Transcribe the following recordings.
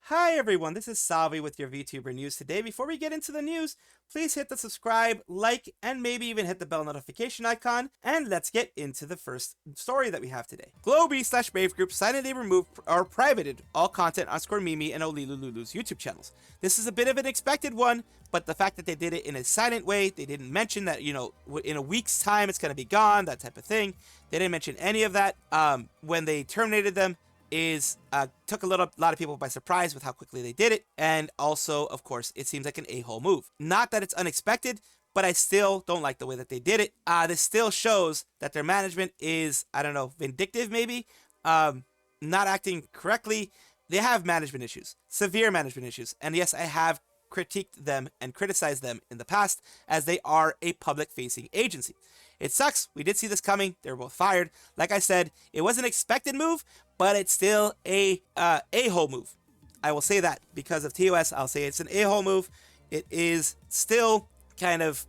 Hi everyone, this is Salvi with your VTuber news today. Before we get into the news, please hit the subscribe, like, and maybe even hit the bell notification icon, and let's get into the first story that we have today. Globie/Brave Group silently removed or privated all content on Squirmimi and Loulou's YouTube channels. This is a bit of an expected one, but the fact that they did it in a silent way, they didn't mention that, in a week's time it's going to be gone, that type of thing. They didn't mention any of that. When they terminated them, took a lot of people by surprise with how quickly they did it, and also, of course, it seems like an a-hole move. Not that it's unexpected, but I still don't like the way that they did it. This still shows that their management is, I don't know, vindictive maybe, not acting correctly. They have management issues, severe management issues, and yes, I have critiqued them and criticized them in the past, as they are a public-facing agency. It sucks. We did see this coming. They were both fired. Like I said, it was an expected move, but it's still a a-hole move. I will say that because of TOS. I'll say it's an a-hole move. It is still kind of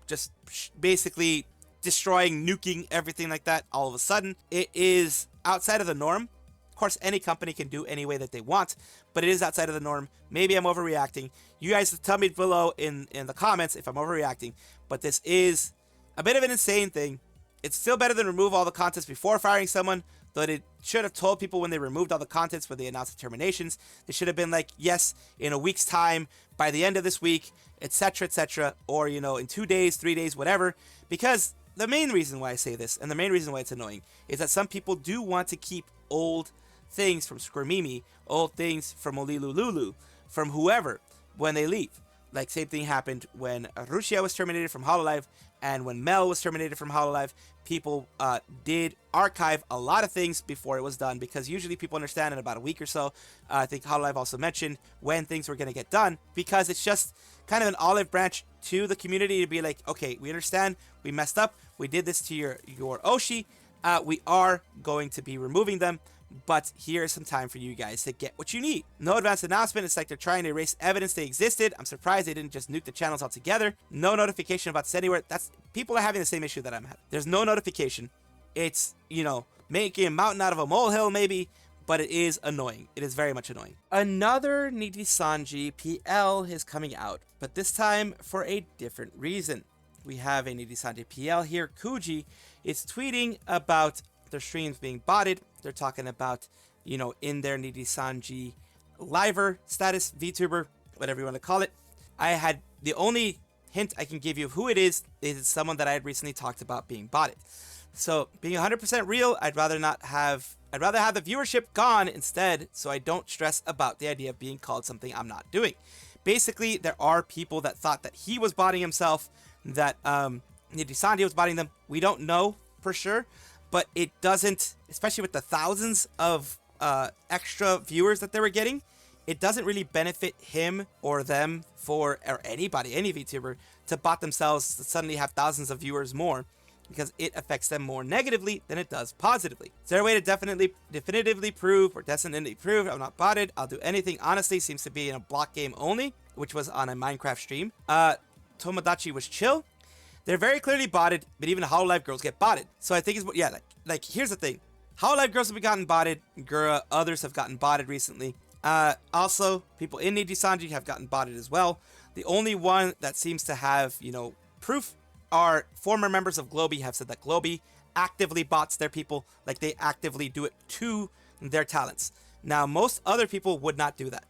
just basically destroying, nuking, everything like that all of a sudden. It is outside of the norm. Of course, any company can do any way that they want, but it is outside of the norm. Maybe I'm overreacting. You guys tell me below in the comments if I'm overreacting, but this is a bit of an insane thing. It's still better than remove all the contents before firing someone, though they should have told people when they removed all the contents when they announced the terminations. They should have been like, yes, in a week's time, by the end of this week, etc., or, in 2 days, 3 days, whatever, because the main reason why I say this, and the main reason why it's annoying, is that some people do want to keep old things from Squirmimi, old things from Loulou, from whoever, when they leave. Like, same thing happened when Rusia was terminated from Hololive, and when Mel was terminated from Hololive. People did archive a lot of things before it was done, because usually people understand in about a week or so. I think Hololive also mentioned when things were going to get done, because it's just kind of an olive branch to the community to be like, okay, we understand, we messed up, we did this to your Oshi, we are going to be removing them, but here's some time for you guys to get what you need. No advance announcement. It's like they're trying to erase evidence they existed. I'm surprised they didn't just nuke the channels altogether. No notification about this anywhere. People are having the same issue that I'm having. There's no notification. It's, making a mountain out of a molehill maybe, but it is annoying. It is very much annoying. Another Nijisanji PL is coming out, but this time for a different reason. We have a Nijisanji PL here. Kuji is tweeting about their streams being botted. They're talking about, in their Nijisanji liver status, VTuber, whatever you want to call it. The only hint I can give you of who it is someone that I had recently talked about being botted. So being 100% real, I'd rather have the viewership gone instead, so I don't stress about the idea of being called something I'm not doing. Basically, there are people that thought that he was botting himself, that Nijisanji was botting them. We don't know for sure, but it doesn't, especially with the thousands of extra viewers that they were getting, it doesn't really benefit him or them or anybody, any VTuber, to bot themselves to suddenly have thousands of viewers more, because it affects them more negatively than it does positively. Is there a way to definitively prove I'm not botted? I'll do anything. Honestly, seems to be in a block game only, which was on a Minecraft stream. Tomodachi was chill. They're very clearly botted, but even Hololive girls get botted. So I think it's, here's the thing. Hololive girls have gotten botted. Gura, others have gotten botted recently. Also, people in Nijisanji have gotten botted as well. The only one that seems to have, proof are former members of Globie have said that Globie actively bots their people, like they actively do it to their talents. Now, most other people would not do that.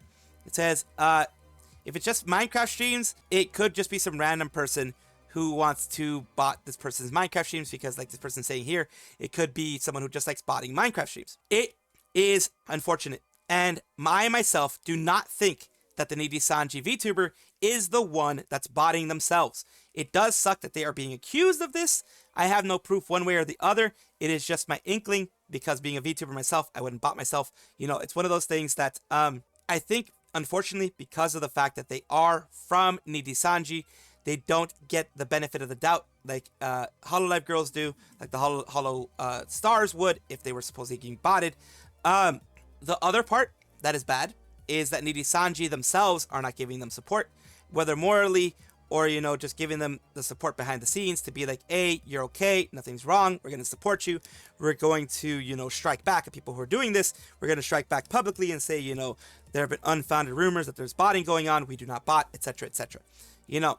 It says, if it's just Minecraft streams, it could just be some random person who wants to bot this person's Minecraft streams, because like this person's saying here, it could be someone who just likes botting Minecraft streams. It is unfortunate. And I myself do not think that the Nijisanji VTuber is the one that's botting themselves. It does suck that they are being accused of this. I have no proof one way or the other. It is just my inkling, because being a VTuber myself, I wouldn't bot myself. It's one of those things that I think, unfortunately, because of the fact that they are from Nijisanji, they don't get the benefit of the doubt like Hololive girls do, like the Holo stars would if they were supposedly getting botted. The other part that is bad is that Nijisanji themselves are not giving them support, whether morally or, you know, just giving them the support behind the scenes to be like, hey, you're okay, nothing's wrong, we're going to support you, we're going to, you know, strike back at people who are doing this, we're going to strike back publicly and say, you know, there have been unfounded rumors that there's botting going on, we do not bot, etc., etc. You know,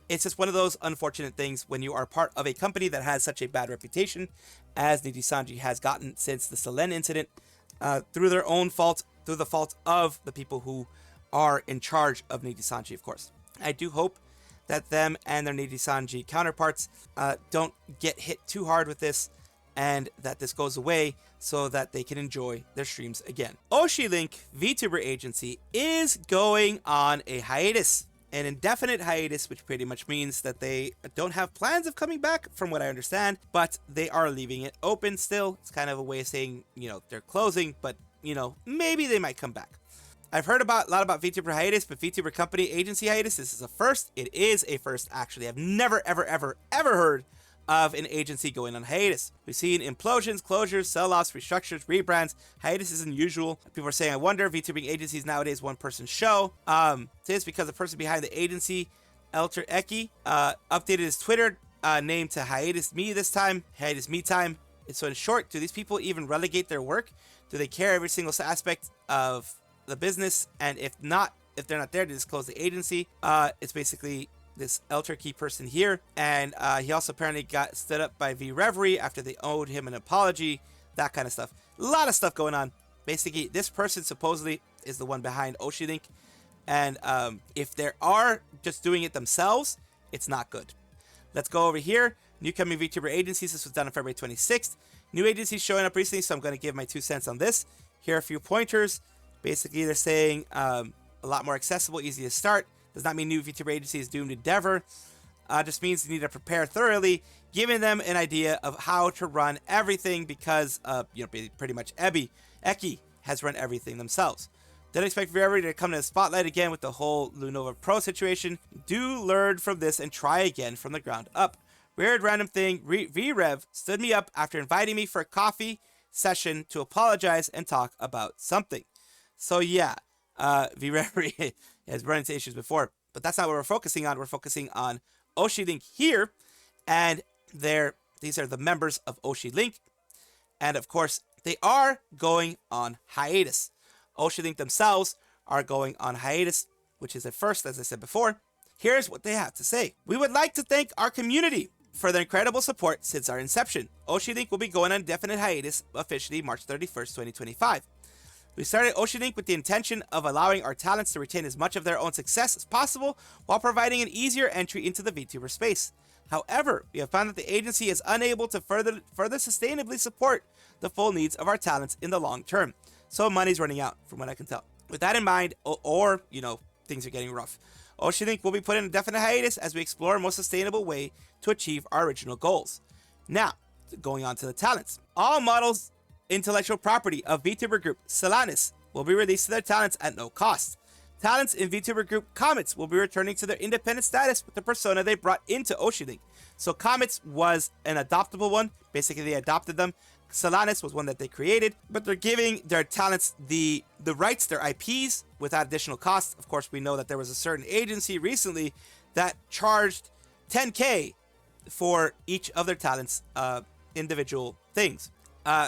it's just one of those unfortunate things when you are part of a company that has such a bad reputation as Nijisanji has gotten since the Selen incident, through their own fault, through the fault of the people who are in charge of Nijisanji, of course. I do hope that them and their Nijisanji counterparts don't get hit too hard with this, and that this goes away so that they can enjoy their streams again. Oshilink VTuber agency is going on a hiatus, an indefinite hiatus, which pretty much means that they don't have plans of coming back, from what I understand, but they are leaving it open still. It's kind of a way of saying, you know, they're closing, but, you know, maybe they might come back. I've heard a lot about VTuber hiatus, but VTuber company agency hiatus, this is a first. It is a first, actually. I've never, ever, ever, ever heard of an agency going on hiatus. We've seen implosions, closures, sell-offs, restructures, rebrands. Hiatus is unusual. People are saying, I wonder, VTubing agencies nowadays one-person show. This is because the person behind the agency, Elter Eki, updated his Twitter name to Hiatus Me this time. Hiatus Me time. So in short, do these people even relegate their work? Do they care every single aspect of the business? And if they're not there to disclose the agency, it's basically this Elter Key person here, and he also apparently got stood up by V Reverie after they owed him an apology, that kind of stuff. A lot of stuff going on. Basically, this person supposedly is the one behind Oshilink, and if they are just doing it themselves, it's not good. Let's go over here. New coming VTuber agencies. This was done on February 26th. New agencies showing up recently, so I'm going to give my 2 cents on this. Here are a few pointers. Basically, they're saying a lot more accessible, easy to start. Does not mean new VTuber agency is doomed to endeavor. Just means you need to prepare thoroughly, giving them an idea of how to run everything, because you know, pretty much Eki has run everything themselves. Don't expect Reverie to come to the spotlight again with the whole Lunova Pro situation. Do learn from this and try again from the ground up. Weird random thing, V-Rev stood me up after inviting me for a coffee session to apologize and talk about something. So yeah, V-Reverie has run into issues before, but that's not what we're focusing on. We're focusing on Oshilink here, and these are the members of Oshilink, and of course, they are going on hiatus. Oshilink themselves are going on hiatus, which is a first, as I said before. Here's what they have to say. We would like to thank our community for their incredible support since our inception. Oshilink will be going on indefinite hiatus officially March 31st, 2025. We started Oshilink with the intention of allowing our talents to retain as much of their own success as possible while providing an easier entry into the VTuber space. However, we have found that the agency is unable to further sustainably support the full needs of our talents in the long term. So money's running out, from what I can tell. With that in mind, or you know, things are getting rough, Oshilink will be put in a definite hiatus as we explore a more sustainable way to achieve our original goals. Now, going on to the talents. All models, intellectual property of VTuber group Solanis will be released to their talents at no cost. Talents in VTuber group Comets will be returning to their independent status with the persona they brought into Oshilink. So Comets was an adoptable one. Basically, they adopted them. Solanis was one that they created, but they're giving their talents the rights, their IPs, without additional cost. Of course, we know that there was a certain agency recently that charged 10K for each of their talents' individual things.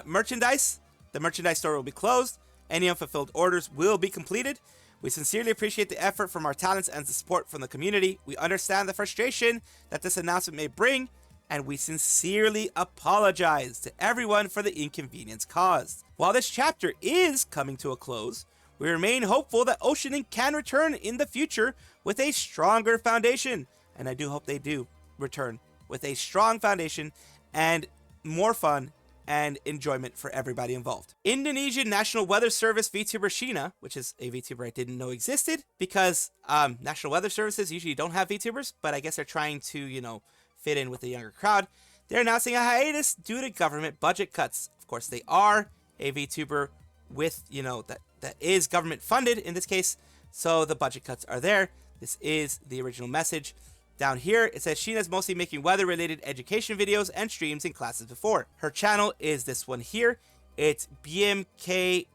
Merchandise. The merchandise store will be closed. Any unfulfilled orders will be completed. We sincerely appreciate the effort from our talents and the support from the community. We understand the frustration that this announcement may bring, and we sincerely apologize to everyone for the inconvenience caused. While this chapter is coming to a close, we remain hopeful that Oshilink can return in the future with a stronger foundation. And I do hope they do return with a strong foundation and more fun and enjoyment for everybody involved. Indonesian National Weather Service VTuber Shion, which is a VTuber I didn't know existed, because National Weather Services usually don't have VTubers, but I guess they're trying to, you know, fit in with the younger crowd. They're announcing a hiatus due to government budget cuts. Of course, they are a VTuber with, you know, that is government funded in this case, so the budget cuts are there. This is the original message. Down here, it says Sheena's mostly making weather-related education videos and streams in classes before. Her channel is this one here. It's BMKGGOWA.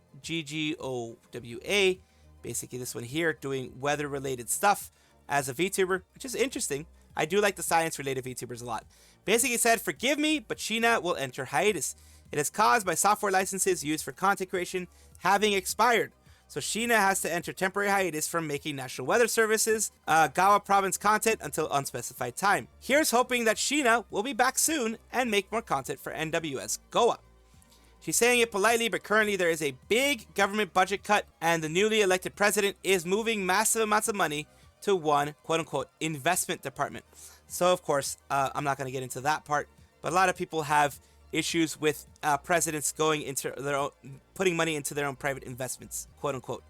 Basically, this one here, doing weather-related stuff. as a VTuber, which is interesting. I do like the science-related VTubers a lot. Basically said, forgive me, but Sheena will enter hiatus. It is caused by software licenses used for content creation having expired. So Sheena has to enter temporary hiatus from making National Weather Services, Gawa Province content until unspecified time. Here's hoping that Sheena will be back soon and make more content for NWS Goa. She's saying it politely, but currently there is a big government budget cut and the newly elected president is moving massive amounts of money to one quote-unquote investment department. So of course, I'm not going to get into that part, but a lot of people have issues with presidents going into their own, putting money into their own private investments, quote unquote.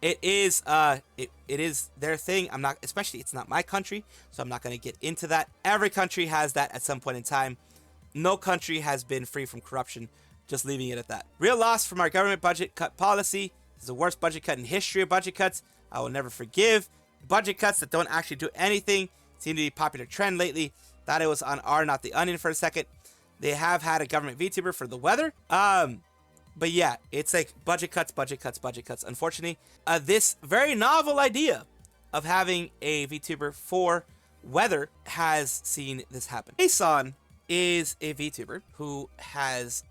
It is it is their thing. I'm not, especially it's not my country, so I'm not going to get into that. Every country has that at some point in time. No country has been free from corruption. Just leaving it at that. Real loss from our government budget cut policy. This is the worst budget cut in history of budget cuts. I will never forgive. Budget cuts that don't actually do anything seem to be a popular trend lately. Thought it was on R, not the Onion for a second. They have had a government VTuber for the weather. But yeah, it's like budget cuts, budget cuts, budget cuts. Unfortunately, this very novel idea of having a VTuber for weather has seen this happen. KSON is a VTuber who has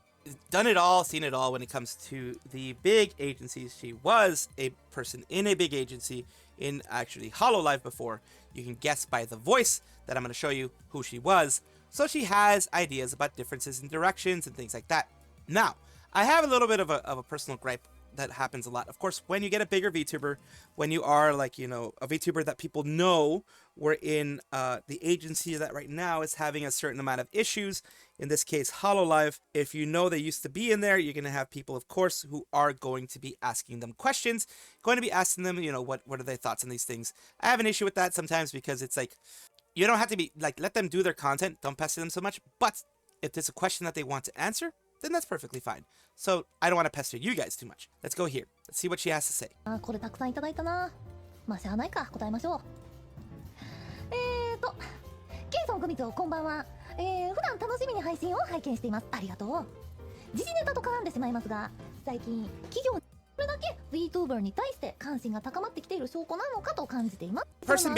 done it all, seen it all when it comes to the big agencies. She was a person in a big agency in actually Hololive before. You can guess by the voice that I'm going to show you who she was. So she has ideas about differences in directions and things like that. Now, I have a little bit of a personal gripe that happens a lot. Of course, when you get a bigger VTuber, when you are like, you know, a VTuber that people know, we're in the agency that right now is having a certain amount of issues. In this case, Hololive. If you know they used to be in there, you're going to have people, of course, who are going to be asking them questions, going to be asking them, you know, what are their thoughts on these things. I have an issue with that sometimes because it's like, you don't have to be like, let them do their content. Don't pester them so much. But if there's a question that they want to answer, then that's perfectly fine. So I don't want to pester you guys too much. Let's go here. Let's see what she has to say. これたくさんいただいたな。まあしゃあないか、答えましょう。ケイソン組長こんばんは。普段楽しみに配信を拝見しています。ありがとう。時事ネタと絡んでしまいますが、最近企業にこれだけ VTuber に対して関心が高まってきている証拠なのかと感じています。Person's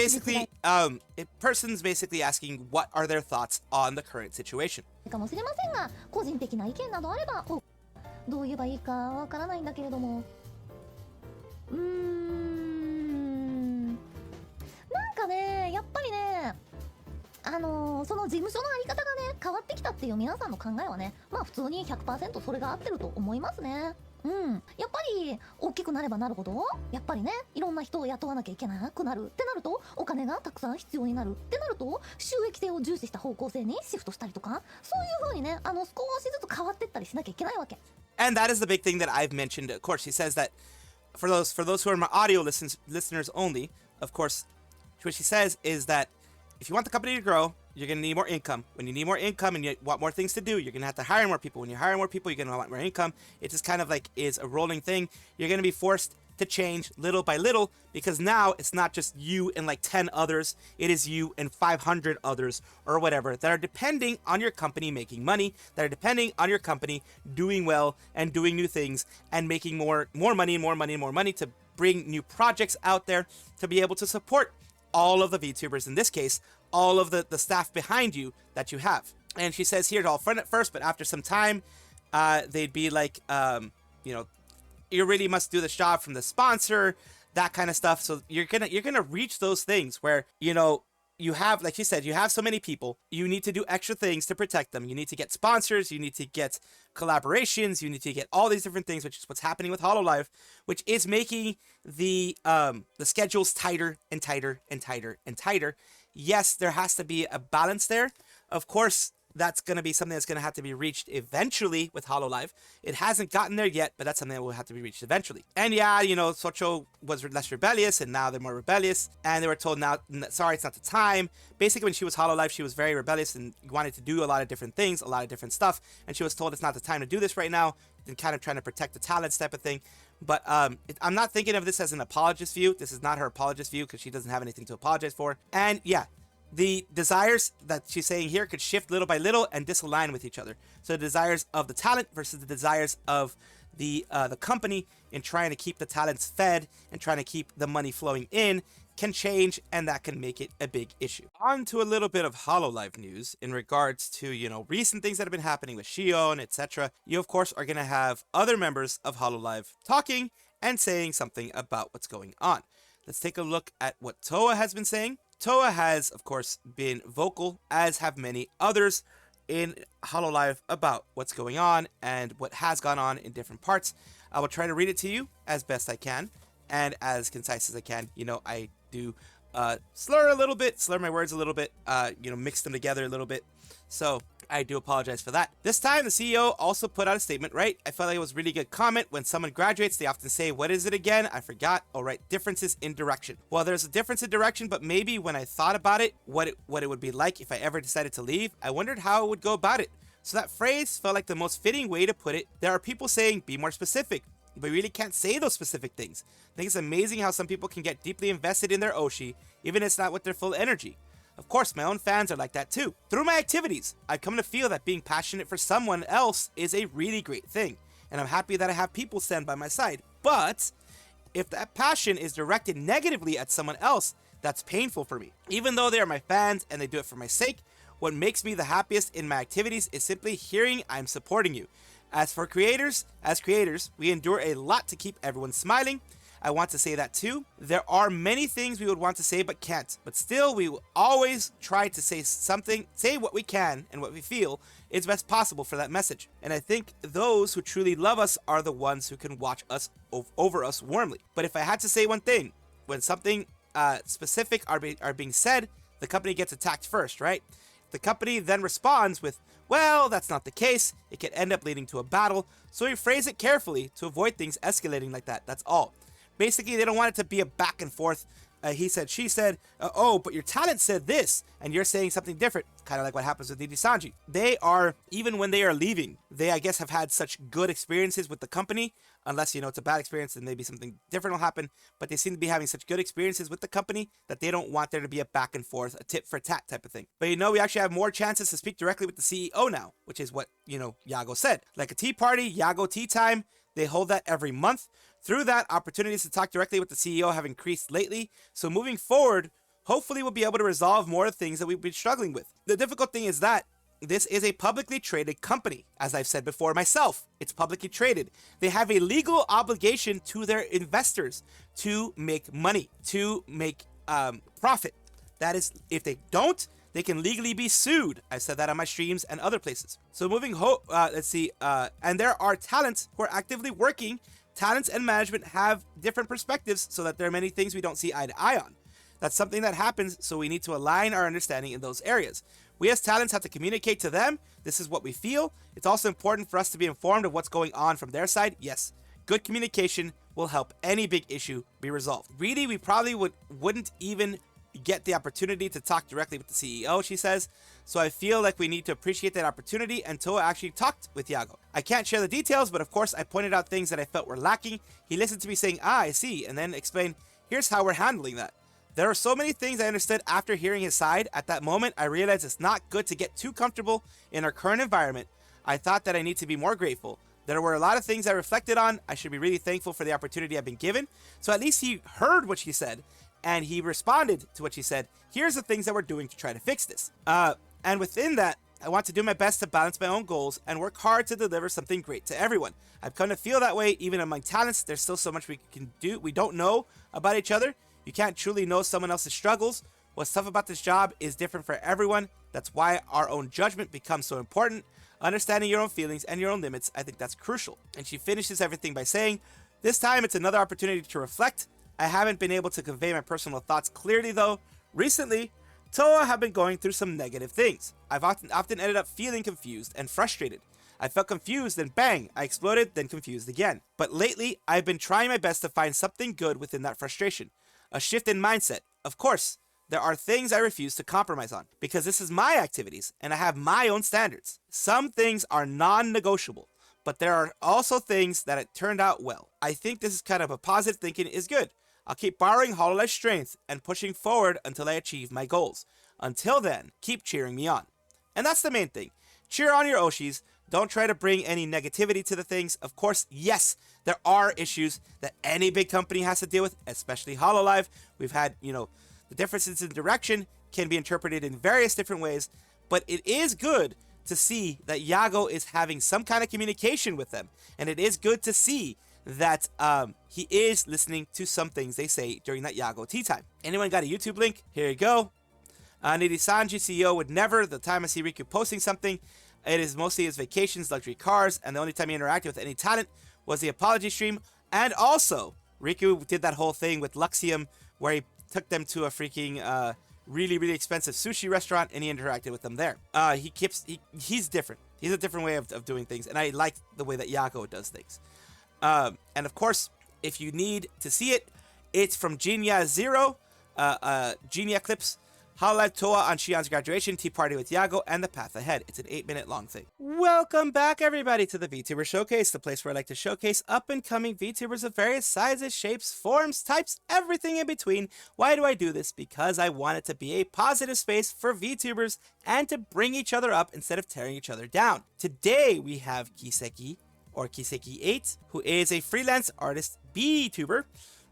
basically asking what are their thoughts on the current situation. かもしれませんが、個人的な意見などあれば、どう言えばいいかわからないんだけれども。なんかね、やっぱりね、その事務所のあり方がね、変わってきたっていう皆さんの考えはね、まあ普通に 100% それが合ってると思いますね。やっぱり大きくなればなるほど、やっぱりね、いろんな人を雇わなきゃいけなくなるってなると、お金がたくさん必要になるってなると、収益性を重視した方向性にシフトしたりとか、そういう風にね、少しずつ変わってったりしなきゃいけないわけ。And that is the big thing that I've mentioned. Of course, she says that for those who are my audio listeners only, of course, what she says is that if you want the company to grow, you're going to need more income. When you need more income and you want more things to do, you're going to have to hire more people. When you hire more people, you're going to want more income. It just kind of like is a rolling thing. You're going to be forced to change little by little because now it's not just you and like 10 others. It is you and 500 others or whatever that are depending on your company making money, that are depending on your company doing well and doing new things and making more money and more money and more money to bring new projects out there to be able to support all of the VTubers, in this case, all of the staff behind you that you have. And she says here, it's all fun at first, but after some time, they'd be like, you know, you really must do this job from the sponsor, that kind of stuff. So you're gonna reach those things where, you know, you have, like she said, you have so many people, you need to do extra things to protect them. You need to get sponsors, you need to get collaborations, you need to get all these different things, which is what's happening with Hololive, which is making the schedules tighter and tighter and tighter and tighter. Yes, there has to be a balance there. Of course, that's going to be something that's going to have to be reached eventually with Hololive. It hasn't gotten there yet, but that's something that will have to be reached eventually. And yeah, you know, Socho was less rebellious, and now they're more rebellious. And they were told, now, sorry, it's not the time. Basically, when she was Hololive, she was very rebellious and wanted to do a lot of different things, a lot of different stuff. And she was told it's not the time to do this right now, and kind of trying to protect the talents type of thing. But I'm not thinking of this as an apologist view. This is not her apologist view because she doesn't have anything to apologize for. And yeah, the desires that she's saying here could shift little by little and disalign with each other. So the desires of the talent versus the desires of the company in trying to keep the talents fed and trying to keep the money flowing in can change, and that can make it a big issue. On to a little bit of Hololive news in regards to, recent things that have been happening with Shion, etc. You, of course, are going to have other members of Hololive talking and saying something about what's going on. Let's take a look at what Towa has been saying. Towa has, of course, been vocal, as have many others in Hololive, about what's going on and what has gone on in different parts. I will try to read it to you as best I can and as concise as I can. I do slur my words a little bit, mix them together a little bit. So I do apologize for that. This time, the CEO also put out a statement, right? I felt like it was a really good comment. When someone graduates, they often say, what is it again? I forgot. Oh, right. Differences in direction. Well, there's a difference in direction, but maybe when I thought about it, what it would be like if I ever decided to leave, I wondered how I would go about it. So that phrase felt like the most fitting way to put it. There are people saying, be more specific, but we really can't say those specific things. I think it's amazing how some people can get deeply invested in their Oshi, even if it's not with their full energy. Of course, my own fans are like that too. Through my activities, I've come to feel that being passionate for someone else is a really great thing, and I'm happy that I have people stand by my side. But if that passion is directed negatively at someone else, that's painful for me. Even though they are my fans and they do it for my sake, what makes me the happiest in my activities is simply hearing I'm supporting you. As creators, we endure a lot to keep everyone smiling. I want to say that too. There are many things we would want to say but can't. But still, we will always try to say what we can and what we feel is best possible for that message. And I think those who truly love us are the ones who can watch us over us warmly. But if I had to say one thing, when something specific are being said, the company gets attacked first, right? The company then responds with, well, that's not the case. It can end up leading to a battle. So we phrase it carefully to avoid things escalating like that. That's all. Basically, they don't want it to be a back and forth. He said, she said, oh, but your talent said this, and you're saying something different. Kind of like what happens with Nijisanji. They are, even when they are leaving, they, I guess, have had such good experiences with the company. Unless, it's a bad experience, then maybe something different will happen. But they seem to be having such good experiences with the company that they don't want there to be a back and forth, a tit for tat type of thing. But we actually have more chances to speak directly with the CEO now, which is what, Yago said. Like a tea party, Yago tea time, they hold that every month. Through that, opportunities to talk directly with the CEO have increased lately. So moving forward, hopefully we'll be able to resolve more of the things that we've been struggling with. The difficult thing is that this is a publicly traded company. As I've said before myself, it's publicly traded. They have a legal obligation to their investors to make money, to make profit. That is, if they don't, they can legally be sued. I've said that on my streams and other places. So and there are talents who are actively working. Talents and management have different perspectives so that there are many things we don't see eye to eye on. That's something that happens, so we need to align our understanding in those areas. We as talents have to communicate to them. This is what we feel. It's also important for us to be informed of what's going on from their side. Yes, good communication will help any big issue be resolved. Really, we probably wouldn't even get the opportunity to talk directly with the CEO, she says. So I feel like we need to appreciate that opportunity, and Towa actually talked with Yago. I can't share the details, but of course I pointed out things that I felt were lacking. He listened to me saying, I see, and then explained, here's how we're handling that. There are so many things I understood after hearing his side. At that moment, I realized it's not good to get too comfortable in our current environment. I thought that I need to be more grateful. There were a lot of things I reflected on. I should be really thankful for the opportunity I've been given. So at least he heard what she said, and he responded to what she said. Here's the things that we're doing to try to fix this. And within that, I want to do my best to balance my own goals and work hard to deliver something great to everyone. I've come to feel that way. Even among talents, there's still so much we can do. We don't know about each other. You can't truly know someone else's struggles. What's tough about this job is different for everyone. That's why our own judgment becomes so important. Understanding your own feelings and your own limits, I think that's crucial. And she finishes everything by saying, this time it's another opportunity to reflect. I haven't been able to convey my personal thoughts clearly though. Recently, Towa have been going through some negative things. I've often ended up feeling confused and frustrated. I felt confused, then bang, I exploded, then confused again. But lately, I've been trying my best to find something good within that frustration. A shift in mindset. Of course, there are things I refuse to compromise on because this is my activities and I have my own standards. Some things are non-negotiable, but there are also things that it turned out well. I think this is kind of a positive thinking is good. I'll keep borrowing Hololiv's strength and pushing forward until I achieve my goals. Until then, keep cheering me on. And that's the main thing. Cheer on your Oshis. Don't try to bring any negativity to the things. Of course, yes, there are issues that any big company has to deal with, especially Hololive. We've had, the differences in direction can be interpreted in various different ways, but it is good to see that Yago is having some kind of communication with them. And it is good to see that he is listening to some things they say during that Yago tea time. Anyone got a YouTube link? Here you go. Nijisanji CEO would never. The time I see Riku posting something, it is mostly his vacations, luxury cars, and the only time he interacted with any talent was the apology stream. And also, Riku did that whole thing with Luxium where he took them to a freaking really, really expensive sushi restaurant and he interacted with them there. He's different. He's a different way of doing things, and I like the way that Yago does things. And of course, if you need to see it, it's from Genia Zero, Genia Clips, Hololive Towa on Shion's graduation, Tea Party with Yago, and The Path Ahead. It's an 8-minute long thing. Welcome back, everybody, to the Vtuber Showcase, the place where I like to showcase up-and-coming VTubers of various sizes, shapes, forms, types, everything in between. Why do I do this? Because I want it to be a positive space for VTubers and to bring each other up instead of tearing each other down. Today, we have Kiseki, or Kiseki8, who is a freelance artist VTuber.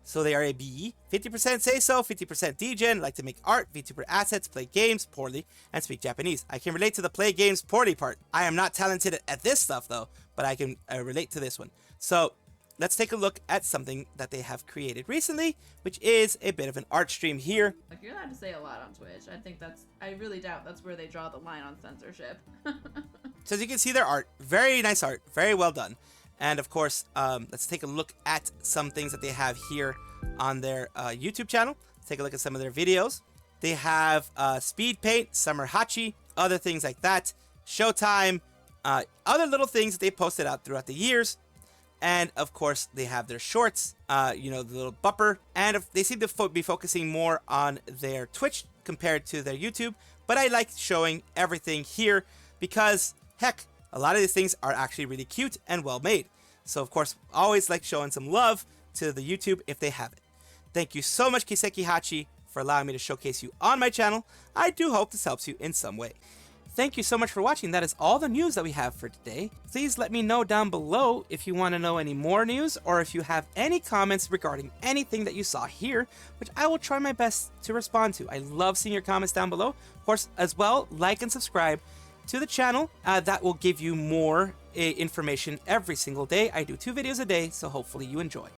So they are a BE, 50% say so, 50% degen, like to make art, VTuber assets, play games poorly, and speak Japanese. I can relate to the play games poorly part. I am not talented at this stuff though, but I can relate to this one. So let's take a look at something that they have created recently, which is a bit of an art stream here. Like, you're allowed to say a lot on Twitch. I really doubt that's where they draw the line on censorship. So as you can see their art, very nice art, very well done. And of course, let's take a look at some things that they have here on their YouTube channel. Let's take a look at some of their videos. They have Speed Paint, Summer Hachi, other things like that, Showtime, other little things that they posted out throughout the years. And of course, they have their shorts, the little bumper. And they seem to be focusing more on their Twitch compared to their YouTube. But I like showing everything here because, heck, a lot of these things are actually really cute and well made. So of course, always like showing some love to the YouTube if they have it. Thank you so much, Kiseki Hachi, for allowing me to showcase you on my channel. I do hope this helps you in some way. Thank you so much for watching. That is all the news that we have for today. Please let me know down below if you want to know any more news or if you have any comments regarding anything that you saw here, which I will try my best to respond to. I love seeing your comments down below. Of course, as well, like and subscribe to the channel. That will give you more information every single day. I do 2 videos a day, so hopefully you enjoy.